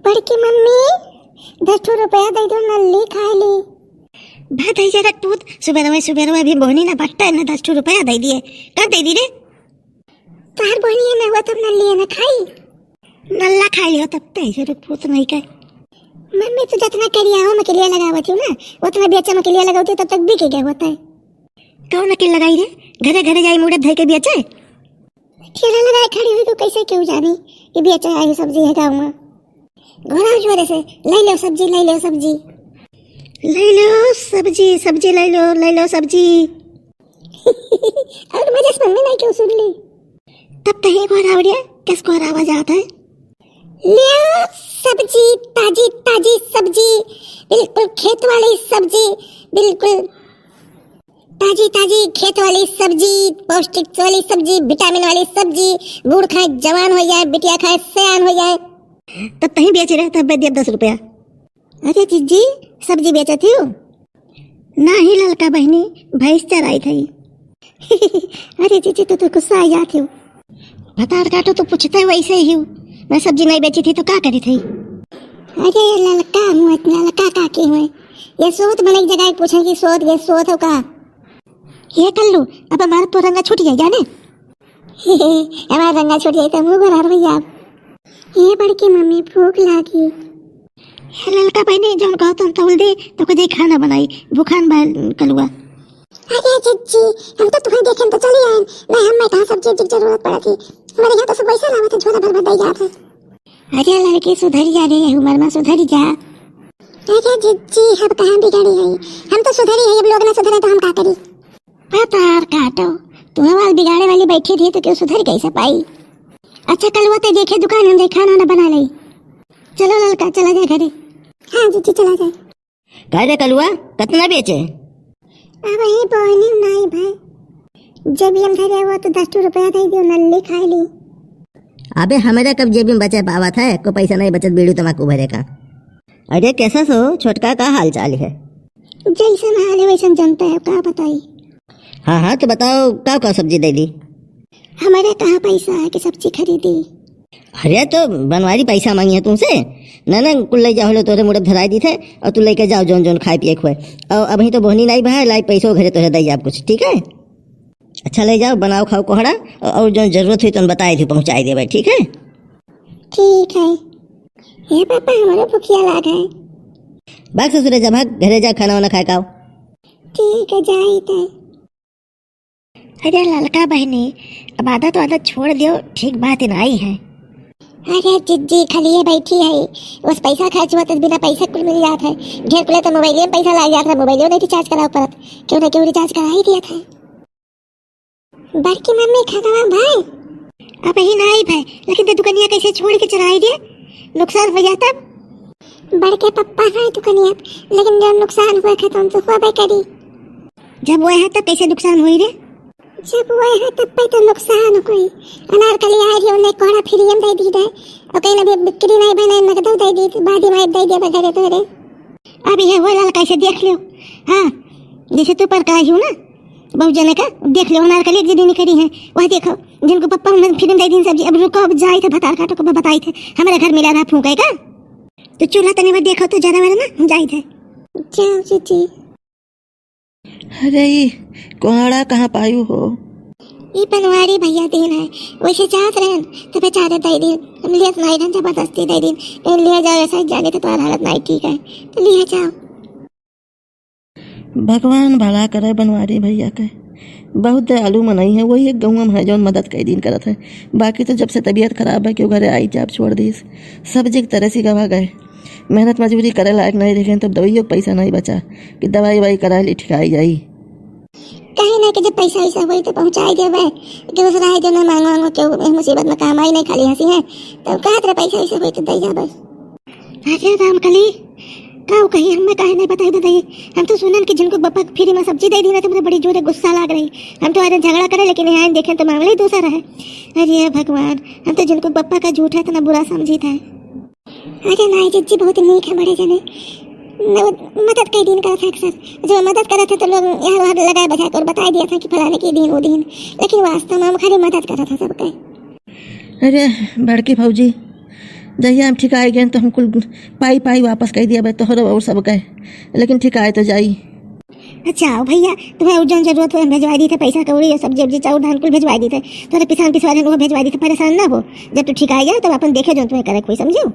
बड़की मम्मी 10 रुपया दे दो, नल्ली खा ली। भात है जरा टूट सुबह अभी बोनी ना बट्टा है ना 10 रुपया दे दिए। कब दे दी रे? तार बोनी है ना वो तब नल्ली है ना खाई। नल्ला खा लियो तब तैसे रुपूत नहीं कहे। मम्मी तो जितना करिया मैं के लिए लगावती हूँ ना उतना बेचा मैं के लिए लगावती तब तक बिके क्या होता है। कौन अकेले लगाई रे? घरे घरे जाई मुड़े धर के बेचे। ठेला लगाए खड़ी हुई तो कैसे क्यों जानी कि बेचा है सब्जी है गाँव में। घोड़ा जोरे से ले लो सब्जी, ले लो सब्जी, ले लो सब्जी, सब्जी ले लो सब्जी। और मजे से मम्मी नहीं क्यों सुन ली? तब तही को रावड़िया किसको आवाज आता है? ले सब्जी, ताजी ताजी सब्जी, बिल्कुल खेत वाली सब्जी, बिल्कुल ताजी ताजी खेत वाली सब्जी, पौष्टिक वाली सब्जी, विटामिन वाली सब्जी। बूढ़ खाए जवान हो जाए, बिटिया खाए सयान हो जाए। तब तही बेच रहे तब दे 10 रुपया। अरे जीजी सब्जी बेचती हो? ना ही ललका बहनी भैंस चराई थी। अरे जीजी तो गुस्सा आ जाती हो। भतार काटो तो पूछते वैसे ही हूँ। मैं सब्जी नहीं बेची थी तो क्या करी थी? अरे ललका हूँ, इतना ललका काकी हुए ये सोत बने जगह पूछे कि सोत ये सोत हो का? ये कर लो अब हमारा तो रंगा छूट जाए जाने। हमारा रंगा छूट जाए तो मुँह भरा भैया। ये बड़की मम्मी भूख लागी। ललका बहनी जो कहो तुम तौल दे तो कुछ खाना बनाई भूखान कलुआ। अरे जीजी हम तो तुम्हें देखें तो चली आए नहीं, हमें कहाँ सब्जी की जरूरत पड़ा थी। हमारे यहाँ तो सब पैसा लावा था, झोला भर भर दे जाता। अरे लड़की सुधरी जा रही है उम्र में, सुधरी जा। अरे जीजी हम कहाँ बिगड़ी है, हम तो सुधरी है। अब लोग ना सुधरे तो हम क्या करी? पतार काटो तू आवाज बिगाड़े वाली बैठी थी तो क्यों सुधर कैसे पाई? अच्छा कलुआ ते देखे दुकान हम खाना ना बना ले। चलो ललका चला जाए घरे। हाँ जीजी चला जाए। कह कलुआ कितना बेचे? अब यही बोनी नहीं भाई, जब हम घरे वो तो 10 रुपया दे दियो, नल्ली खा ली। अबे हमारा कब जेब में बचे पावा था को पैसा नहीं बचत बीड़ू तमाकू भरे का। अरे कैसा सो छोटका का हाल चाल है? जैसन हाल है वैसन जनता है, क्या बताई। हाँ तो बताओ क्या सब्जी दे दी? हमारे कहाँ पैसा है कि सब्जी खरीदी? अरे तो बनवारी पैसा मांगी है तुमसे ना कुल ले जाओ तोरे मुड़े धराई दी थे और तू लेके जाओ जोन खाए पिए खुए। और अभी तो बोहनी नहीं भाई लाई पैसों घरे तोरे दी आप कुछ, ठीक है? अच्छा ले जाओ बनाओ खाओ कोहड़ा और जो जरूरत हुई तो बताई थी पहुँचाई दे भाई, ठीक है? ठीक है। ये पापा हमारा भूखिया लाग है। भाग ससुरे जा, भाग घरे जा खाना वाना खाए खाओ। ठीक है जाई थे। अरे ललका बहनी अब आदत छोड़ दियो, ठीक बात नहीं है। अरे जीजी खाली ये बैठी है, बस पैसा खर्च हुआ तो बिना पैसा कुल मिल जाता है। ढेर कुले तो मोबाइल में पैसा लग जाता है, मोबाइल में रिचार्ज कराओ परत क्यों ना क्यों रिचार्ज करा ही दिया था। बड़की मम्मी खाना भाई अब ही नहीं भाई, लेकिन ते दुकानिया कैसे छोड़ के चलाई दे, नुकसान हो जाता। बड़के पप्पा है दुकानिया, लेकिन जब नुकसान हुआ खत्म तो हुआ भाई करी। जब वो है तब कैसे नुकसान हुई रे? जब वो है तब पे तो नुकसान हुई। अनारकली आ रही उन्हें कोड़ा फ्री में दे दी है और कहीं ना बिक्री नहीं बने नगद दे दी, बादी में दे दिया घरे तोरे। अभी है वो लाल कैसे देख लियो। हाँ जैसे तू पर कहा हूँ ना बहुत जने का देख लो, अनारकली एक दिन करी है वह देखो जिनको पप्पा ने फ्री में दे दी सब्जी। अब रुको अब जाए थे भतार काटो को बताई थे हमारे घर मिला था फूकेगा तो चूल्हा तने में देखो तो ज्यादा मेरा ना जाए थे। जाओ जीजी। अरे कोहड़ा कहाँ पायू हो? ये बनवारी भैया दिन है वैसे चाहत रहे तो बेचारे दे दिन हम लिया नहीं रहे जबरदस्ती दे दिन कहीं लिया जाओ ऐसा जाने तो तुम्हारा हालत नहीं ठीक है तो लिया जाओ। भगवान भला करे बनवारी भैया के, बहुत दयालु मनई है। वही एक गाँव में है जो मदद कई दिन करत है। बाकी तो जब से तबीयत खराब है क्यों घरे आई जाप छोड़ दी, सब जी तरह से गवा गए। मेहनत मजबूरी करे लायक नहीं रहे तब दवाइयों पैसा नहीं बचा कि दवाई वाई करा ली ठिकाई जाई। कहीं ना कि जब पैसा वैसा हुई तो पहुँचाई देवे, दूसरा है जो ना मांगो क्यों मुसीबत में काम आई नहीं खाली हंसी है तो कहा तेरा पैसा वैसा हुई तो दे जा बस। अरे रामकली का कहीं हमें काहे नहीं बताई बताइए। हम तो सुनन कि जिनको बप्पा फ्री में सब्जी दे दी ना तो मुझे बड़ी जोर गुस्सा लग रही। हम तो आज झगड़ा करे लेकिन यहाँ देखें तो मामला ही दूसरा है। अरे भगवान हम तो जिनको बप्पा का झूठ है इतना बुरा समझी था। अरे नहीं जीजी बहुत नीक है, बड़े जने मदद कई दिन करा था अक्सर, जो मदद करा था तो लोग यहाँ वहाँ लगाए बजा कर बता दिया था कि फलाने के दिन वो दिन, लेकिन वास्तव में हम खाली मदद करा था सबके। अरे बड़की फौजी जहिया हम ठिकाए गए तो हम कुल पाई पाई वापस कह दिया भाई तोहरो और सब कहे, लेकिन ठिकाए तो जाई। अच्छा भैया तुम्हें जौन जरूरत हो हम भेजवा दी थे, पैसा कौड़ी सब्जी उब्जी चाउर धान कुल भेजवा दी थे, तोरे पिसान पिसवा वो भेजवा दी थे, परेशान ना हो। जब तू ठिकाए जाए तब अपन देखे जो तुम्हें करे कोई, समझो।